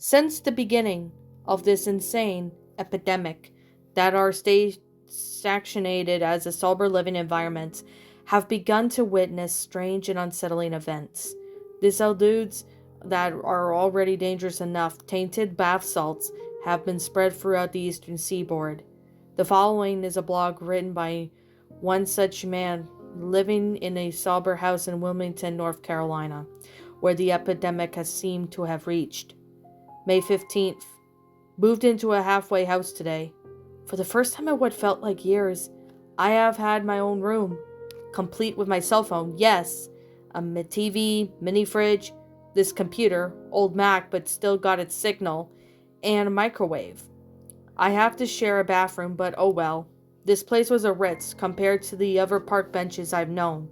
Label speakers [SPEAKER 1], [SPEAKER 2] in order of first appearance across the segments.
[SPEAKER 1] Since the beginning of this insane epidemic that our state sanctionated as a sober living environment have begun to witness strange and unsettling events. These aldehydes that are already dangerous enough, tainted bath salts, have been spread throughout the eastern seaboard. The following is a blog written by one such man living in a sober house in Wilmington, North Carolina, where the epidemic has seemed to have reached. May 15th. Moved into a halfway house today. For the first time in what felt like years, I have had my own room, complete with my cell phone, yes, a TV, mini fridge, this computer, old Mac but still got its signal, and a microwave. I have to share a bathroom, but oh well. This place was a ritz compared to the other park benches I've known.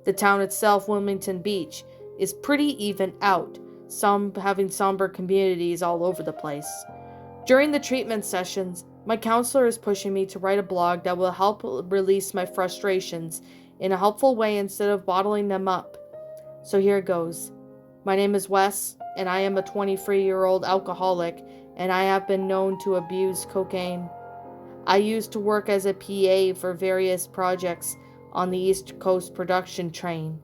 [SPEAKER 1] The town itself, Wilmington Beach, is pretty even out, some having somber communities all over the place. During the treatment sessions, my counselor is pushing me to write a blog that will help release my frustrations in a helpful way instead of bottling them up. So here goes. My name is Wes, and I am a 23-year-old alcoholic, and I have been known to abuse cocaine. I used to work as a PA for various projects on the East Coast production train.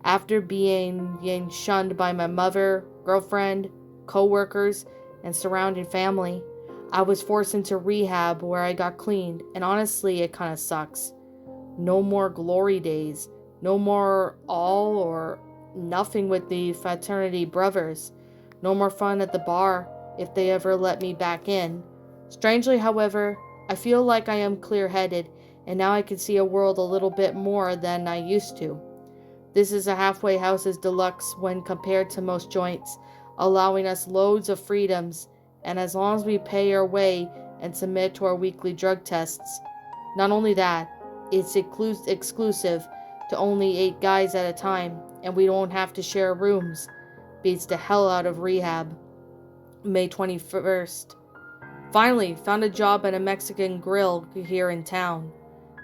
[SPEAKER 1] After being shunned by my mother, girlfriend, co-workers, and surrounding family, I was forced into rehab where I got cleaned, and honestly, it kinda sucks. No more glory days, no more all or nothing with the fraternity brothers, no more fun at the bar if they ever let me back in. Strangely, however, I feel like I am clear-headed, and now I can see a world a little bit more than I used to. This is a halfway house's deluxe when compared to most joints, allowing us loads of freedoms, and as long as we pay our way and submit to our weekly drug tests. Not only that, it's exclusive to only 8 guys at a time, and we don't have to share rooms. Beats the hell out of rehab. May 21st. Finally, found a job at a Mexican grill here in town.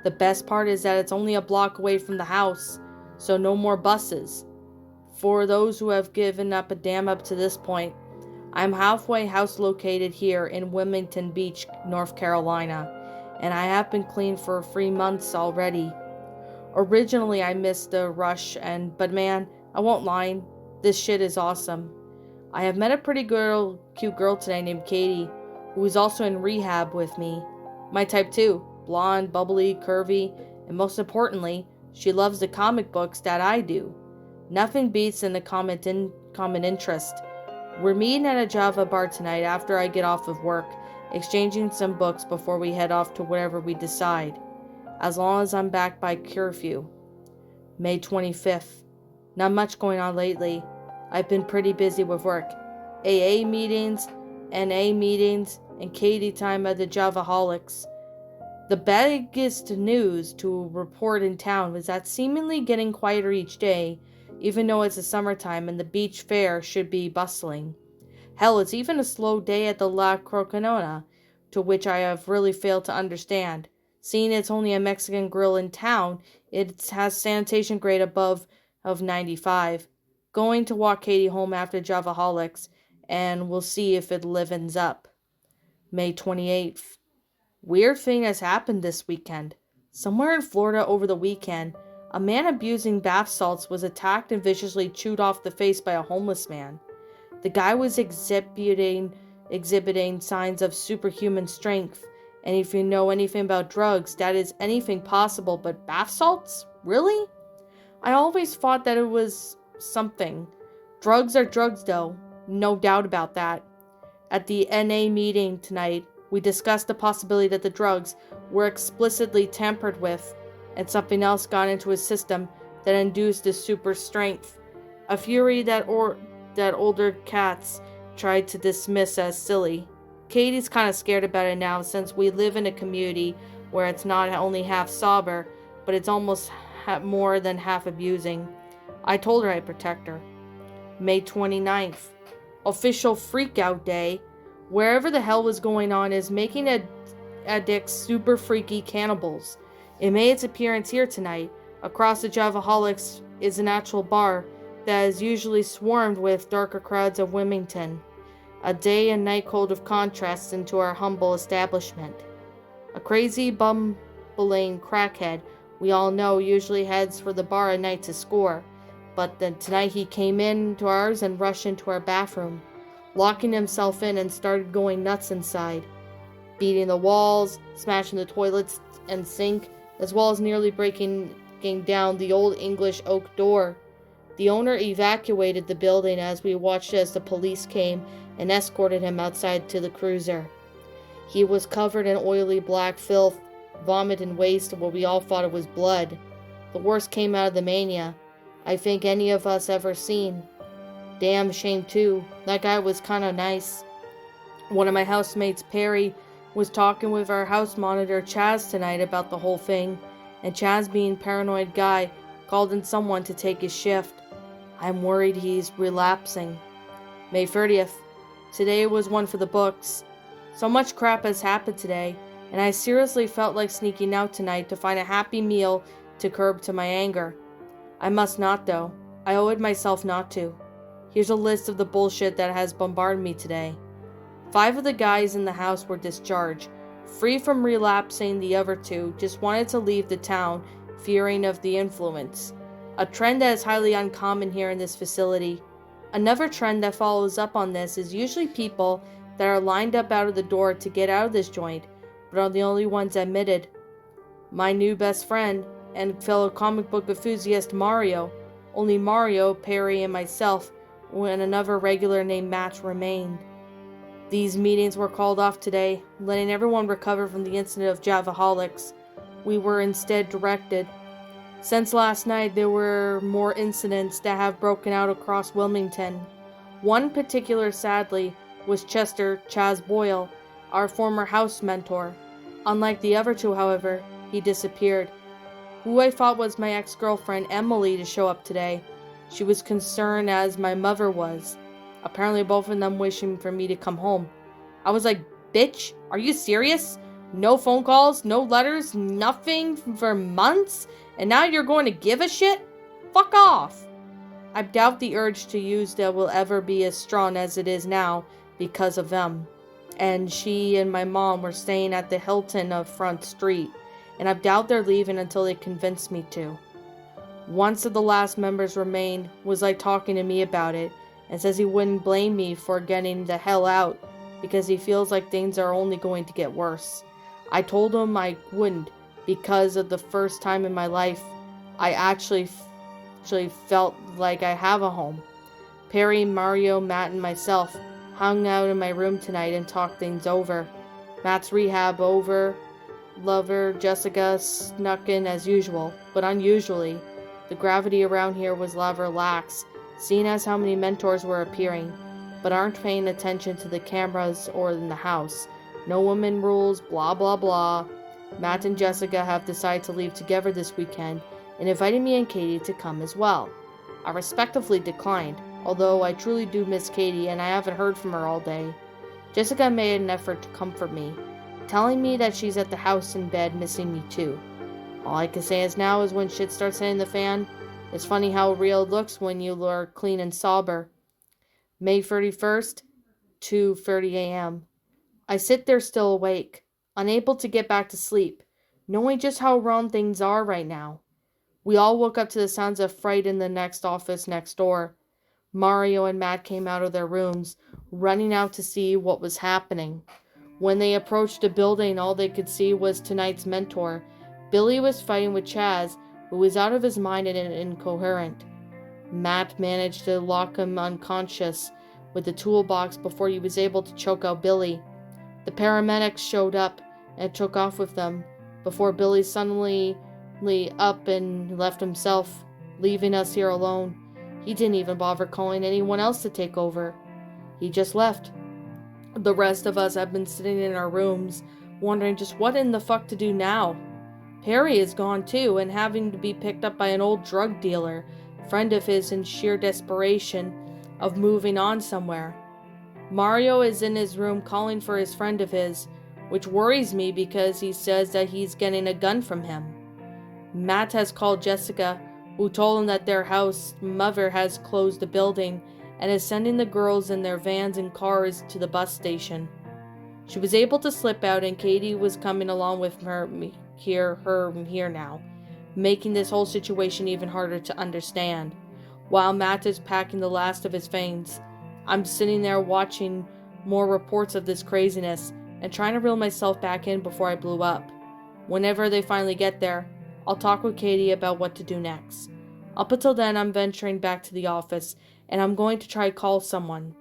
[SPEAKER 1] The best part is that it's only a block away from the house, so no more buses. For those who have given up a damn up to this point, I'm halfway house located here in Wilmington Beach, North Carolina, and I have been clean for 3 months already. Originally, I missed the rush, but man, I won't lie, this shit is awesome. I have met a pretty cute girl today named Katie, who is also in rehab with me. My type too, blonde, bubbly, curvy, and most importantly, she loves the comic books that I do. Nothing beats in the common interest. We're meeting at a Java bar tonight after I get off of work, exchanging some books before we head off to wherever we decide, as long as I'm back by curfew. May 25th. Not much going on lately. I've been pretty busy with work. AA meetings, NA meetings, and Katie time at the Javaholics. The biggest news to report in town was that seemingly getting quieter each day, even though it's the summertime and the beach fair should be bustling. Hell, it's even a slow day at the La Crocanona, to which I have really failed to understand. Seeing it's only a Mexican grill in town, it has sanitation grade above of 95. Going to walk Katie home after Javaholics, and we'll see if it livens up. May 28th. Weird thing has happened this weekend. Somewhere in Florida over the weekend, a man abusing bath salts was attacked and viciously chewed off the face by a homeless man. The guy was exhibiting signs of superhuman strength, and if you know anything about drugs, that is anything possible, but bath salts? Really? I always thought that it was something. Drugs are drugs though, no doubt about that. At the NA meeting tonight, we discussed the possibility that the drugs were explicitly tampered with, and something else got into his system that induced his super strength. A fury that older cats tried to dismiss as silly. Katie's kind of scared about it now since we live in a community where it's not only half sober, but it's almost more than half abusing. I told her I'd protect her. May 29th. Official freakout day. Wherever the hell was going on is making addicts super freaky cannibals. It made its appearance here tonight. Across the Javaholics is an actual bar that is usually swarmed with darker crowds of Wilmington. A day and night cold of contrasts into our humble establishment. A crazy, bumbling crackhead we all know usually heads for the bar at night to score, but then tonight he came into ours and rushed into our bathroom, locking himself in and started going nuts inside, beating the walls, smashing the toilets and sink, as well as nearly breaking down the old English oak door. The owner evacuated the building as we watched as the police came and escorted him outside to the cruiser. He was covered in oily black filth, vomit and waste, where we all thought it was blood. The worst came out of the mania I think any of us ever seen. Damn shame too. That guy was kinda nice. One of my housemates, Perry, was talking with our house monitor, Chaz, tonight about the whole thing, and Chaz, being paranoid guy, called in someone to take his shift. I'm worried he's relapsing. May 30th. Today was one for the books. So much crap has happened today, and I seriously felt like sneaking out tonight to find a happy meal to curb to my anger. I must not, though. I owed myself not to. Here's a list of the bullshit that has bombarded me today. 5 of the guys in the house were discharged, free from relapsing. The other 2 just wanted to leave the town, fearing of the influence. A trend that is highly uncommon here in this facility. Another trend that follows up on this is usually people that are lined up out of the door to get out of this joint, but are the only ones admitted. My new best friend and fellow comic book enthusiast Mario. Only Mario, Perry, and myself, and another regular named Matt remained. These meetings were called off today, letting everyone recover from the incident of Javaholics. We were instead directed. Since last night, there were more incidents that have broken out across Wilmington. One particular, sadly, was Chester Chaz Boyle, our former house mentor. Unlike the other 2, however, he disappeared. Who I thought was my ex-girlfriend Emily to show up today. She was concerned as my mother was. Apparently both of them wishing for me to come home. I was like, bitch, are you serious? No phone calls, no letters, nothing for months? And now you're going to give a shit? Fuck off! I doubt the urge to use that will ever be as strong as it is now because of them. And she and my mom were staying at the Hilton of Front Street, and I doubt they're leaving until they convince me to. One of the last members remained was like talking to me about it, and says he wouldn't blame me for getting the hell out because he feels like things are only going to get worse. I told him I wouldn't because of the first time in my life I actually felt like I have a home. Perry, Mario, Matt, and myself hung out in my room tonight and talked things over. Matt's rehab over. Lover Jessica snuck in as usual, but unusually. The gravity around here was rather lax, seeing as how many mentors were appearing, but aren't paying attention to the cameras or in the house. No women rules, blah blah blah. Matt and Jessica have decided to leave together this weekend and invited me and Katie to come as well. I respectfully declined, although I truly do miss Katie and I haven't heard from her all day. Jessica made an effort to comfort me, telling me that she's at the house in bed missing me too. All I can say is now is when shit starts hitting the fan, it's funny how real it looks when you are clean and sober. May 31st, 2:30 a.m. I sit there still awake, unable to get back to sleep, knowing just how wrong things are right now. We all woke up to the sounds of fright in the next office next door. Mario and Matt came out of their rooms, running out to see what was happening. When they approached the building, all they could see was tonight's mentor. Billy was fighting with Chaz, who was out of his mind and incoherent. Matt managed to lock him unconscious with the toolbox before he was able to choke out Billy. The paramedics showed up and took off with them before Billy suddenly up and left himself, leaving us here alone. He didn't even bother calling anyone else to take over. He just left. The rest of us have been sitting in our rooms, wondering just what in the fuck to do now. Perry is gone too, and having to be picked up by an old drug dealer, friend of his, in sheer desperation of moving on somewhere. Mario is in his room calling for his friend of his, which worries me because he says that he's getting a gun from him. Matt has called Jessica, who told him that their house mother has closed the building and is sending the girls in their vans and cars to the bus station. She was able to slip out, and Katie was coming along with her here now, making this whole situation even harder to understand. While Matt is packing the last of his things, I'm sitting there watching more reports of this craziness and trying to reel myself back in before I blew up. Whenever they finally get there, I'll talk with Katie about what to do next. Up until then, I'm venturing back to the office, and I'm going to try to call someone.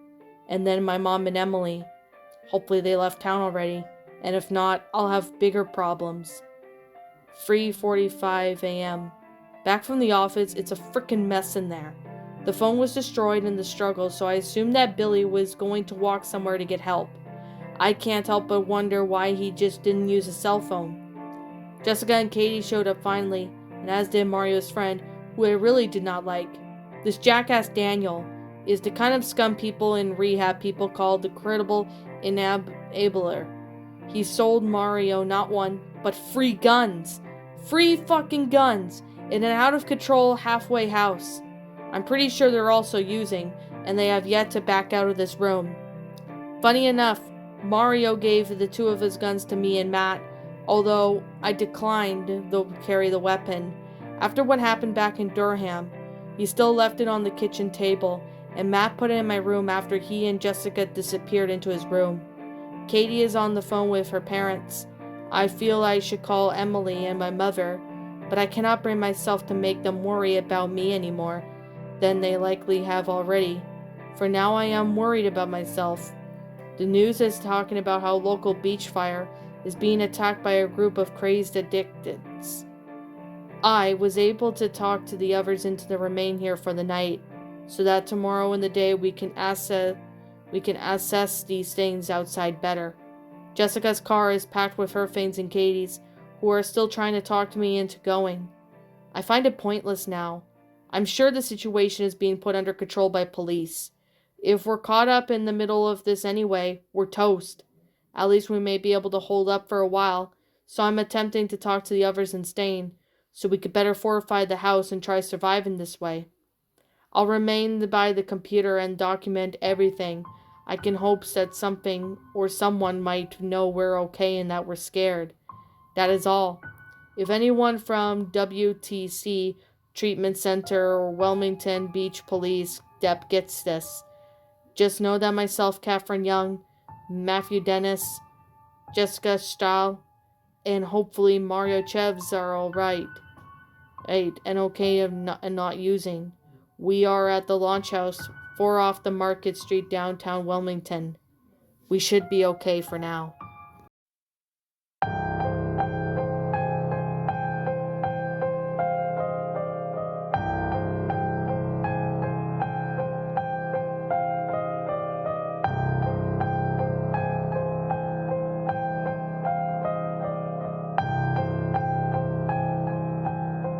[SPEAKER 1] And then my mom and Emily. Hopefully they left town already, and if not, I'll have bigger problems. 3:45 a.m. Back from the office, it's a frickin' mess in there. The phone was destroyed in the struggle, so I assumed that Billy was going to walk somewhere to get help. I can't help but wonder why he just didn't use a cell phone. Jessica and Katie showed up finally, and as did Mario's friend, who I really did not like. This jackass Daniel is the kind of scum people in rehab people call the credible enabler. He sold Mario not one, but free guns. Free fucking guns in an out-of-control halfway house. I'm pretty sure they're also using, and they have yet to back out of this room. Funny enough, Mario gave the two of his guns to me and Matt, although I declined to carry the weapon. After what happened back in Durham, he still left it on the kitchen table, and Matt put it in my room after he and Jessica disappeared into his room. Katie is on the phone with her parents. I feel I should call Emily and my mother, but I cannot bring myself to make them worry about me anymore than they likely have already. For now I am worried about myself. The news is talking about how local beach fire is being attacked by a group of crazed addicts. I was able to talk to the others into to remain here for the night, so that tomorrow in the day we can assess these things outside better. Jessica's car is packed with her things and Katie's, who are still trying to talk to me into going. I find it pointless now. I'm sure the situation is being put under control by police. If we're caught up in the middle of this anyway, we're toast. At least we may be able to hold up for a while, so I'm attempting to talk to the others in staying, so we could better fortify the house and try surviving this way. I'll remain by the computer and document everything. I can hope that something or someone might know we're okay and that we're scared. That is all. If anyone from WTC Treatment Center or Wilmington Beach Police Dep gets this, just know that myself, Catherine Young, Matthew Dennis, Jessica Stahl, and hopefully Mario Chevs are all right. And okay and not using. We are at the launch house, 4 off the Market Street, downtown Wilmington. We should be okay for now.